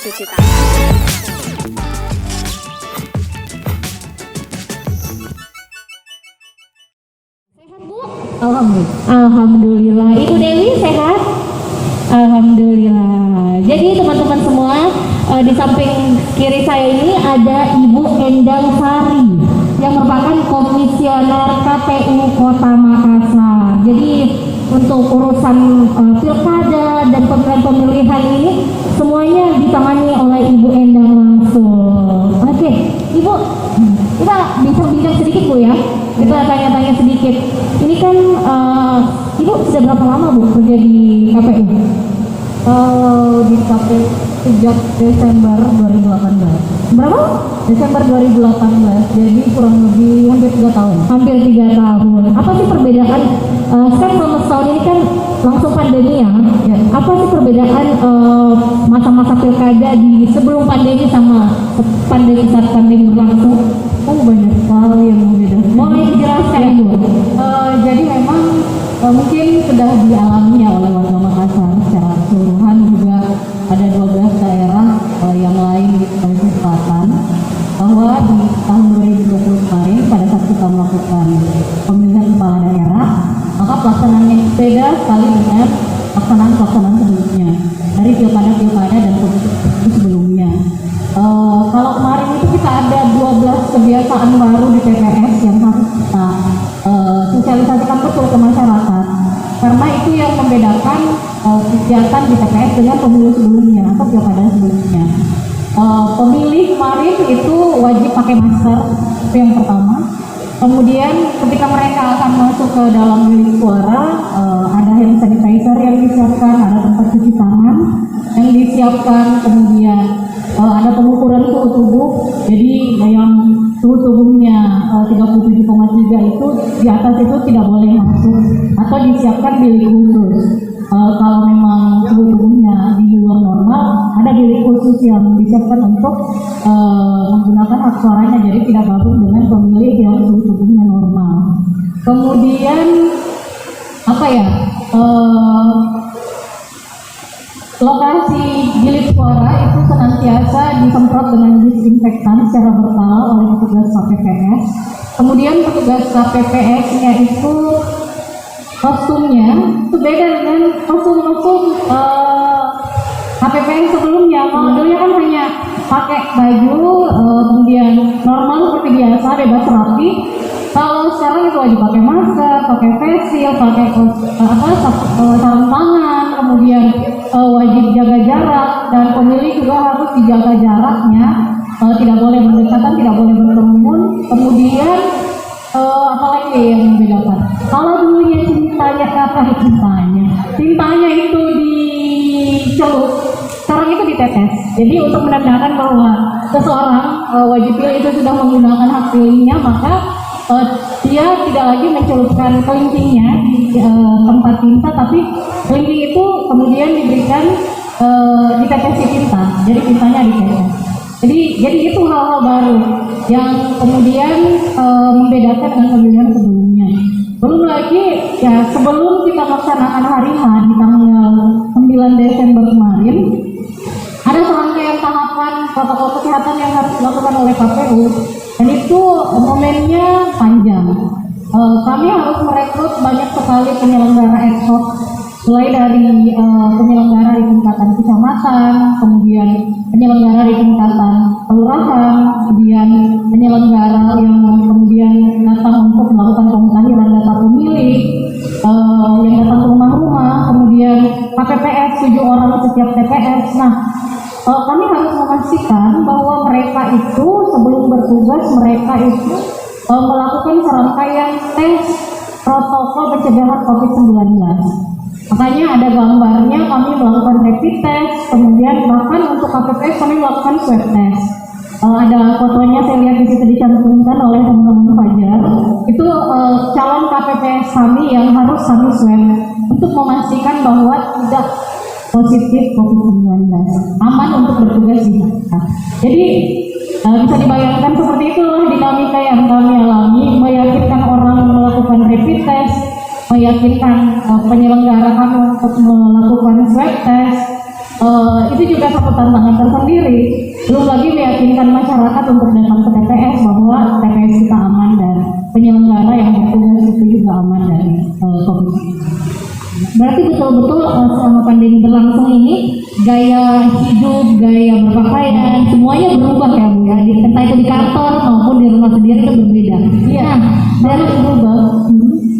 cuci tangan. Sehat, Bu? Alhamdulillah. Ibu Dewi sehat? Alhamdulillah. Jadi teman-teman semua, di samping kiri saya ini ada Ibu Endang Sari yang merupakan komisioner KPU Kota Makassar. Jadi untuk urusan pilkada dan pemilihan ini semuanya ditangani oleh Ibu Endang langsung. Oke, Ibu, kita bincang-bincang sedikit, Bu, ya. Kita tanya-tanya sedikit. Ini kan Ibu sudah berapa lama, Bu, kerja di KPU? Di KPU sejak Desember 2018. Berapa? Desember 2018. Jadi kurang lebih hampir 3 tahun. Hampir 3 tahun. Apa sih perbedaan? Kan selama setahun ini kan langsung pandemi, ya. Apa sih perbedaan masa-masa pilkada di sebelum pandemi sama pandemi saat pandemi berlangsung? Banyak sekali yang berbeda. Boleh dijelaskan, Ibu? Jadi memang mungkin sudah dialami ya oleh warga Makassar secara keseluruhan, juga ada 12 daerah yang lain di Sulawesi Selatan, bahwa di tahun 2020 kemarin pada saat kita melakukan pemilihan kepala daerah, maka pelaksanaannya beda sekali dengan pelaksanaan sebelumnya dari pilkada dan pemilu sebelumnya. Kalau kemarin itu kita ada 12 kebiasaan baru di TPS yang harus kita sosialisasikan betul ke masyarakat, karena itu yang membedakan kegiatan di TPS dengan pemilu sebelumnya atau pilkada sebelumnya. Pemilih kemarin itu wajib pakai masker, itu yang pertama. Kemudian ketika mereka akan masuk ke dalam bilik suara, ada hand sanitizer yang disiapkan, ada tempat cuci tangan yang disiapkan, kemudian ada pengukuran suhu tubuh. Jadi yang suhu tubuhnya 37,3 itu di atas itu tidak boleh masuk atau disiapkan bilik khusus. Kalau memang suhu tubuhnya di luar normal, ada bilik khusus yang disiapkan untuk menggunakan hak suaranya, jadi tidak gabung dengan pemilih yang suhu tubuhnya normal. Kemudian lokasi bilik suara itu senantiasa disemprot dengan disinfektan secara berkala oleh petugas KPPS. Kemudian petugas KPPS-nya itu kostumnya itu beda dengan kostum KPPS sebelumnya. Kalau dulu kan hanya pakai baju kemudian normal seperti biasa, bebas rapi. Kalau sekarang itu wajib pakai masker, pakai face shield, pakai sarung tangan, kemudian wajib jaga jarak, dan pemilih juga harus dijaga jaraknya, tidak boleh berdekatan, tidak boleh berkerumun. Kemudian apalagi yang membedakan? Kalau dulunya cintanya itu dicelup, sekarang itu ditetes. Jadi untuk menandakan bahwa seseorang wajib pilih itu sudah menggunakan hak pilihnya, maka dia tidak lagi mencelupkan kelingkingnya di tempat tinta, tapi kelingking itu kemudian diberikan ditetesi tinta, jadi tintanya ditetes. Jadi itu hal-hal baru yang kemudian membedakan dengan pemilihan sebelumnya. Belum lagi ya, sebelum kita melaksanakan hari H di tanggal 9 Desember kemarin, ada serangkaian tahapan protokol kesehatan yang harus dilakukan oleh KPU, dan itu momennya panjang. Kami harus merekrut banyak sekali penyelenggara ad hoc, mulai dari penyelenggara di tingkatan kecamatan, kemudian penyelenggara di tingkatan kelurahan, kemudian penyelenggara yang kemudian datang untuk melakukan pemutahiran data pemilih, yang datang ke rumah-rumah, kemudian KPPS 7 orang setiap TPS. Nah, kami harus memastikan bahwa mereka itu sebelum bertugas mereka itu melakukan serangkaian tes protokol pencegahan COVID-19. Makanya ada gambarnya, kami melakukan rapid test, kemudian bahkan untuk KPPS kami melakukan swab test. Ada fotonya, saya lihat di situ dicantumkan oleh teman-teman Fajar. Itu calon KPPS kami yang harus kami swab untuk memastikan bahwa tidak positif COVID-19, aman untuk bertugas di sana. Jadi bisa dibayangkan seperti itulah dinamika yang kami alami, meyakinkan orang melakukan rapid test, meyakinkan penyelenggara kami untuk melakukan swab test, itu juga satu tantangan tersendiri. Belum lagi meyakinkan masyarakat untuk datang ke TPS bahwa TPS kita aman dan penyelenggara yang bertugas itu juga aman dari COVID. Berarti betul-betul selama pandemi berlangsung ini gaya hidup, gaya berpakaian semuanya berubah ya Bu ya, entah itu di kantor maupun di rumah sendiri itu berbeda. Iya, Dan berubah.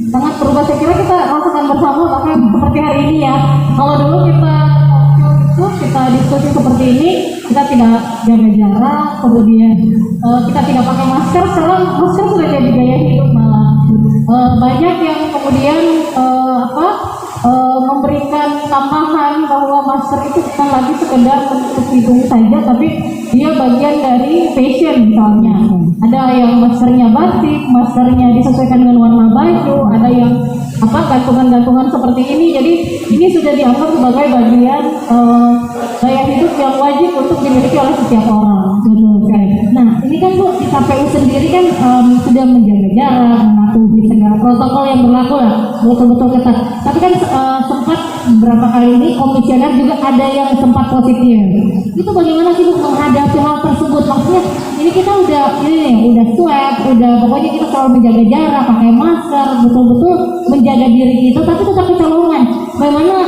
Sangat berubah. Saya kira kita rasakan bersama bahkan seperti hari ini ya. Kalau dulu kita diskusi seperti ini, kita tidak jaga jarak, kemudian kita tidak pakai masker. Sekarang masker sudah jadi gaya hidup malah. Banyak yang kemudian memberikan tambahan bahwa masker itu bukan lagi sekedar untuk hidung saja, tapi dia bagian dari fashion misalnya. Ada yang maskernya batik, maskernya disesuaikan dengan warna baju, ada yang gantungan-gantungan seperti ini. Jadi ini sudah dianggap sebagai bagian gaya hidup yang wajib untuk dimiliki oleh setiap orang. Nah, ini kan Bu, di KPU sendiri kan sudah menjaga jarak, mematuhi segala protokol yang berlaku lah, betul-betul ketat. Tapi kan sempat beberapa kali ini komisioner juga ada yang sempat positif. Itu bagaimana sih Bu menghadapi hal tersebut? Maksudnya ini kita udah swab, udah pokoknya kita selalu menjaga jarak, pakai masker, betul-betul menjaga diri kita, tapi tetap kecolongan. Bagaimana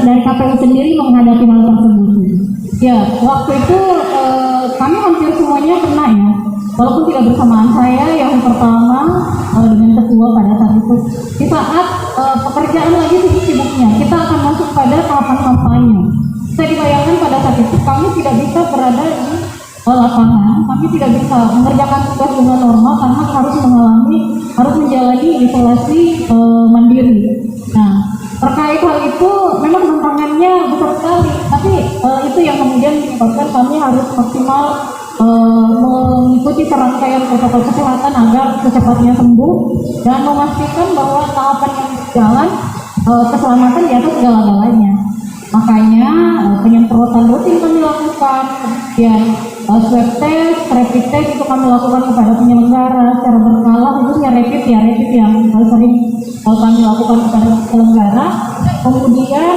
dari KPU sendiri menghadapi hal tersebut? Ya, waktu itu kami hampir semuanya kena ya. Walaupun tidak bersamaan, saya yang pertama dengan ketua pada saat itu. Di saat pekerjaan lagi sibuk-sibuknya, kita akan masuk pada tahapan kampanye. Saya dibayangkan pada saat itu kami tidak bisa berada di lapangan, kami tidak bisa mengerjakan tugas dengan normal karena harus menjalani isolasi mandiri. Nah, terkait hal itu memang tantangannya besar sekali, tapi itu yang kemudian menyebabkan kami harus maksimal mengikuti serangkaian protokol kesehatan agar secepatnya sembuh dan memastikan bahwa tahapan yang berjalan keselamatan di atas segala-galanya. Makanya penyemprotan rutin kami lakukan, kemudian swab test, rapid test itu kami lakukan kepada penyelenggara secara berkala, khususnya rapid yang sering kami lakukan kepada penyelenggara. Kemudian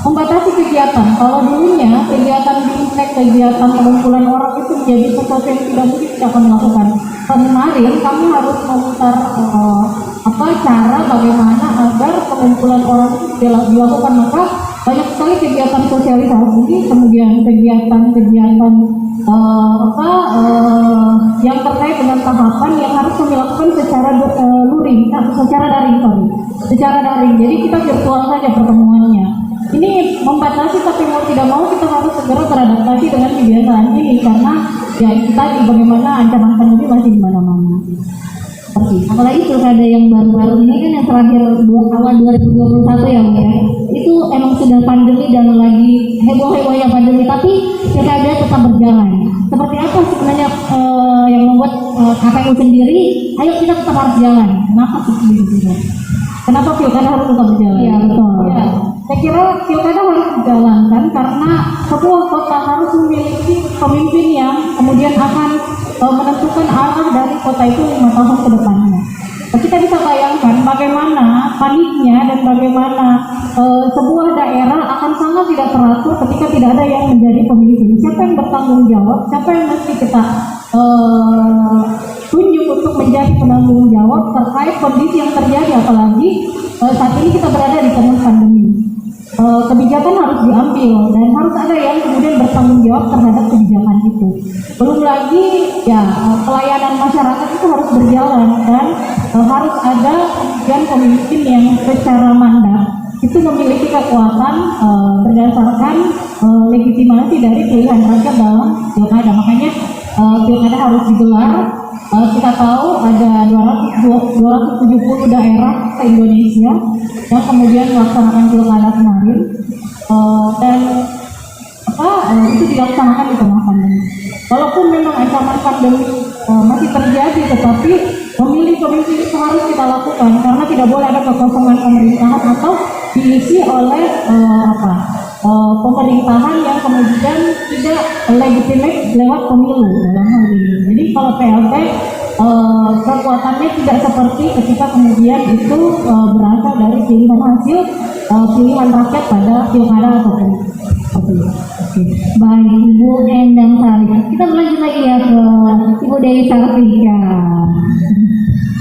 membatasi kegiatan. Kalau dulunya kegiatan di internet, kegiatan pengumpulan orang itu menjadi sesuatu yang tidak mungkin kita akan lakukan. Kemarin kami harus memutar cara bagaimana agar pengumpulan orang itu dilakukan. Maka banyak sekali kegiatan sosialisasi, kemudian kegiatan yang terkait dengan tahapan yang harus kami lakukan secara daring. Jadi kita virtual saja pertemuannya. Ini membatasi, tapi mau tidak mau kita harus segera beradaptasi dengan kebiasaan ini karena ya kita bagaimana ancaman pandemi masih di mana-mana. Apalagi pilkada yang baru-baru ini kan yang terakhir awal 2021 ya Bu ya. Itu emang sudah pandemi dan lagi heboh-hebohnya pandemi, tapi pilkada tetap berjalan. Seperti apa sebenarnya yang membuat KPU sendiri, ayo kita tetap harus jalan. Kenapa sih begitu? Kenapa pilkada harus tetap berjalan? Iya betul. Ya, saya kira pilkada harus dijalankan karena sebuah kota harus memiliki pemimpin yang kemudian akan menentukan arah dari kota itu 5 tahun ke depannya. Kita bisa bayangkan bagaimana paniknya dan bagaimana sebuah daerah akan sangat tidak teratur ketika tidak ada yang menjadi pemimpin. Siapa yang bertanggung jawab? Siapa yang mesti kita tunjuk untuk menjadi penanggung jawab terkait kondisi yang terjadi, apalagi saat ini kita berada di tengah pandemi. Kebijakan harus diambil dan harus ada yang kemudian bertanggung jawab terhadap kebijakan itu. Belum lagi ya pelayanan masyarakat itu harus berjalan dan harus ada kemudian pemimpin yang secara mandat itu memiliki kekuatan berdasarkan legitimasi dari pilihan rakyat dalam pilkada. Makanya pilkada harus digelar. Kita tahu ada 270 daerah ke Indonesia yang kemudian melaksanakan pilkada kemarin dan itu dilaksanakan di tengah pandemi. Walaupun memang ancaman pandemi masih terjadi, tetapi memilih pemimpin itu harus kita lakukan karena tidak boleh ada kekosongan pemerintahan atau diisi oleh pemerintahan yang kemudian tidak legitimate lewat pemilu dalam hal ini. Jadi kalau PLT kekuatannya tidak seperti ketika kemudian itu berasal dari pilihan hasil pilihan rakyat pada pilkada ataupun Oke. Baik, Ibu Endang Sari. Kita lanjut lagi ya ke Ibu Dewi Sartika.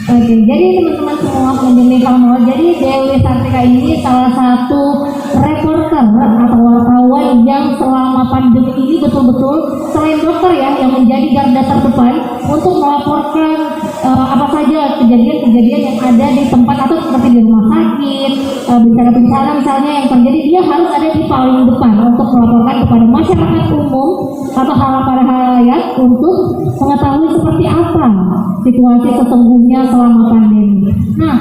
Oke, jadi teman-teman semua pendengar Kamu, jadi Dewi Sartika ini salah satu reporter atau wartawan yang selama pandemi ini betul-betul selain dokter ya yang menjadi garda terdepan untuk melaporkan apa saja kejadian-kejadian yang ada di tempat atau seperti di rumah sakit, bencana-bencana misalnya yang terjadi, dia harus ada di paling depan untuk melaporkan kepada masyarakat umum atau halayak untuk mengetahui seperti apa situasi sesungguhnya selama pandemi. Nah,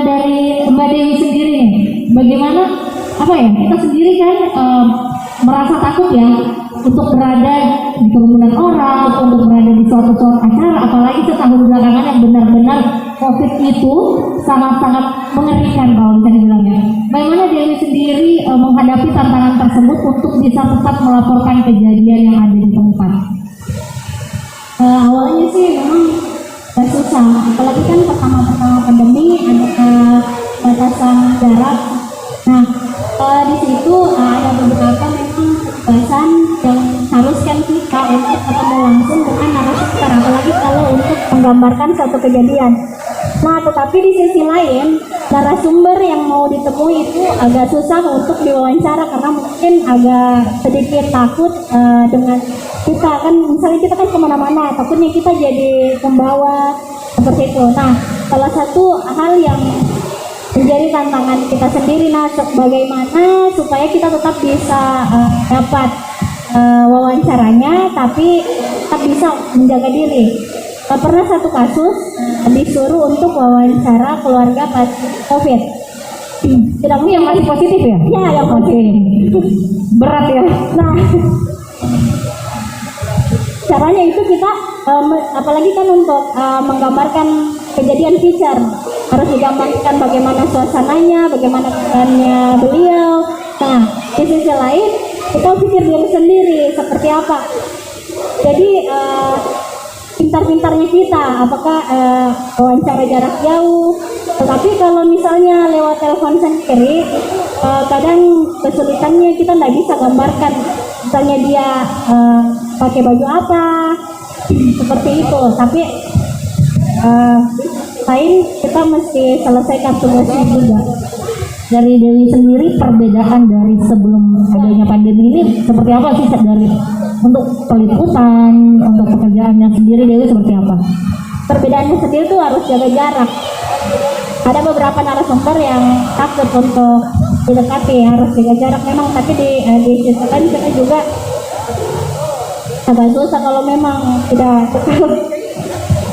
dari Mbak Dewi sendiri nih, bagaimana kita sendiri kan merasa takut ya untuk berada di kerumunan orang, untuk berada di suatu acara, apalagi setahun belakangan yang benar-benar COVID itu sangat-sangat mengerikan kalau bisa dibilang ya. Bagaimana Dewi sendiri menghadapi tantangan tersebut untuk bisa tetap melaporkan kejadian yang ada di tempat? Awalnya sih memang susah, apalagi kan pertama-pertama pandemi ada batasan jarak. Nah, di situ ada beberapa memang bahasan yang haruskan kita untuk ketemu langsung dengan narasumber, apalagi kalau untuk menggambarkan suatu kejadian. Nah, tetapi di sisi lain narasumber yang mau ditemui itu agak susah untuk diwawancara karena mungkin agak sedikit takut dengan kita kan, misalnya kita kan kemana-mana, takutnya kita jadi pembawa seperti itu. Nah, salah satu hal yang menjadi tantangan kita sendiri, nah bagaimana supaya kita tetap bisa dapat wawancaranya tapi tetap bisa menjaga diri. Pernah satu kasus disuruh untuk wawancara keluarga pasien COVID. Tidak yang masih positif ya? Ya, yang positif. Berat ya. Nah, caranya itu kita apalagi kan untuk menggambarkan kejadian feature harus digambarkan bagaimana suasananya, bagaimana keadaannya beliau. Nah, di sisi lain kita pikir diri sendiri seperti apa. Jadi pintar-pintarnya kita, apakah wawancara jarak jauh. Tetapi kalau misalnya lewat telepon sendiri, kadang kesulitannya kita nggak bisa gambarkan. Misalnya dia pakai baju apa, seperti itu. Tapi lain kita mesti selesaikan tugasnya juga. Dari Dewi sendiri, perbedaan dari sebelum adanya pandemi ini seperti apa sih dari untuk peliputan, untuk pekerjaannya sendiri Dewi seperti apa? Perbedaannya sendiri tuh harus jaga jarak. Ada beberapa narasumber yang takut untuk didekati, harus jaga jarak memang, tapi di sisi lain kita juga agak susah kalau memang tidak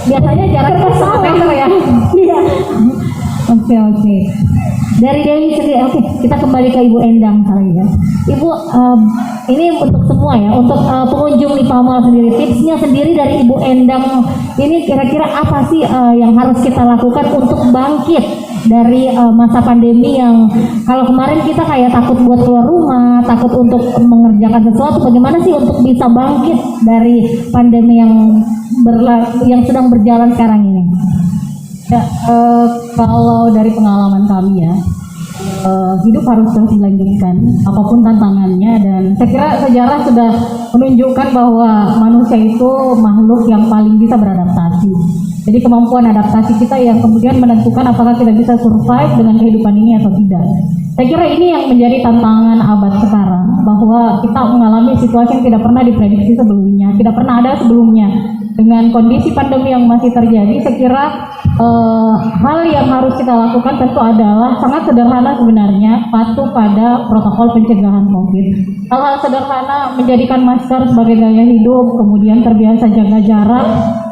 biasanya jaraknya 1 meter ya. Iya. Oke. Dari Dewi sendiri, kita kembali ke Ibu Endang kali ya. Ibu, ini untuk semua ya, untuk pengunjung di Pamal sendiri, tipsnya sendiri dari Ibu Endang ini kira-kira apa sih yang harus kita lakukan untuk bangkit dari masa pandemi yang kalau kemarin kita kayak takut buat keluar rumah, takut untuk mengerjakan sesuatu, bagaimana sih untuk bisa bangkit dari pandemi yang sedang berjalan sekarang ini? Ya, kalau dari pengalaman kami ya, hidup harus terus dilanjutkan apapun tantangannya, dan saya kira sejarah sudah menunjukkan bahwa manusia itu makhluk yang paling bisa beradaptasi. Jadi kemampuan adaptasi kita yang kemudian menentukan apakah kita bisa survive dengan kehidupan ini atau tidak. Saya kira ini yang menjadi tantangan abad sekarang, bahwa kita mengalami situasi yang tidak pernah diprediksi sebelumnya, tidak pernah ada sebelumnya. Dengan kondisi pandemi yang masih terjadi, saya kira hal yang harus kita lakukan tentu adalah sangat sederhana sebenarnya, patuh pada protokol pencegahan COVID. Hal-hal sederhana, menjadikan masker sebagai gaya hidup, kemudian terbiasa jaga jarak,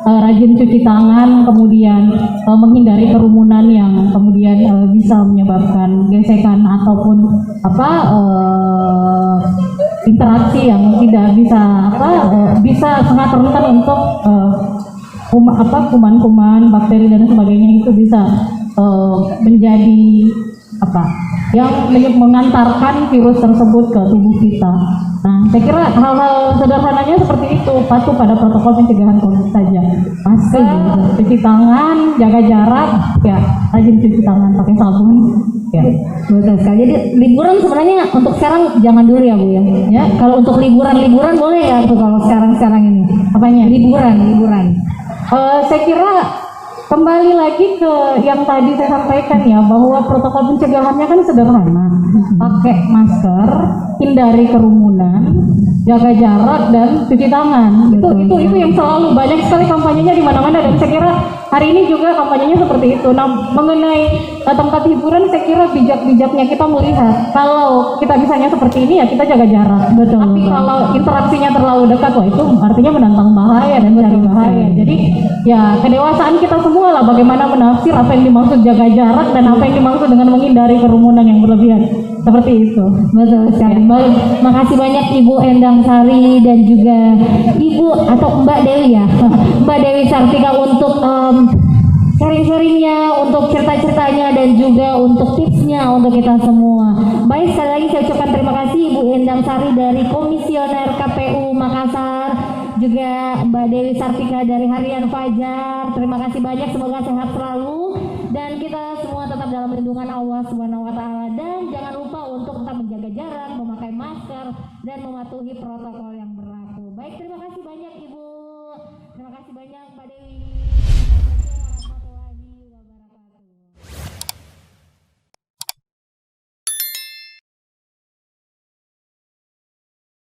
rajin cuci tangan, kemudian menghindari kerumunan yang kemudian bisa menyebabkan gesekan ataupun interaksi yang tidak bisa sangat rentan untuk kuman-kuman, bakteri dan sebagainya, itu bisa menjadi apa yang mengantarkan virus tersebut ke tubuh kita. Nah, saya kira hal-hal sederhananya seperti itu, patuh pada protokol pencegahan COVID saja. Masker, cuci tangan, jaga jarak, ya rajin cuci tangan pakai sabun. Ya, Betul sekali. Jadi liburan sebenarnya untuk sekarang jangan dulu ya Bu ya. Ya, kalau untuk liburan boleh ya tuh kalau sekarang ini. apanya? Liburan. Saya kira kembali lagi ke yang tadi saya sampaikan ya, bahwa protokol pencegahannya kan sederhana. Pakai masker, hindari kerumunan, jaga jarak dan cuci tangan. Itu yang selalu banyak sekali kampanyenya di mana-mana, dan saya kira hari ini juga kampanyenya seperti itu. Nah, mengenai tempat hiburan, saya kira bijak-bijaknya kita melihat kalau kita misalnya seperti ini ya kita jaga jarak. Betul, Tapi betul. kalau interaksinya terlalu dekat, wah itu artinya menantang bahaya dan cari bahaya. Jadi ya kedewasaan kita semua lah bagaimana menafsir apa yang dimaksud jaga jarak dan apa yang dimaksud dengan menghindari kerumunan yang berlebihan. Seperti itu. Betul sekali. Baik, makasih banyak Ibu Endang Sari dan juga Ibu atau Mbak Dewi ya, Mbak Dewi Sartika untuk sharing-sharingnya, untuk cerita-ceritanya dan juga untuk tipsnya untuk kita semua. Baik, sekali lagi saya ucapkan terima kasih Ibu Endang Sari dari Komisioner KPU Makassar, juga Mbak Dewi Sartika dari Harian Fajar. Terima kasih banyak, semoga sehat selalu dan kita semua tetap dalam lindungan Allah Subhanahu wa taala, dan jangan lupa untuk tetap menjaga jarak, memakai masker dan mematuhi protokol yang berlaku. Baik, terima kasih banyak Ibu. Terima kasih banyak Mbak Dewi.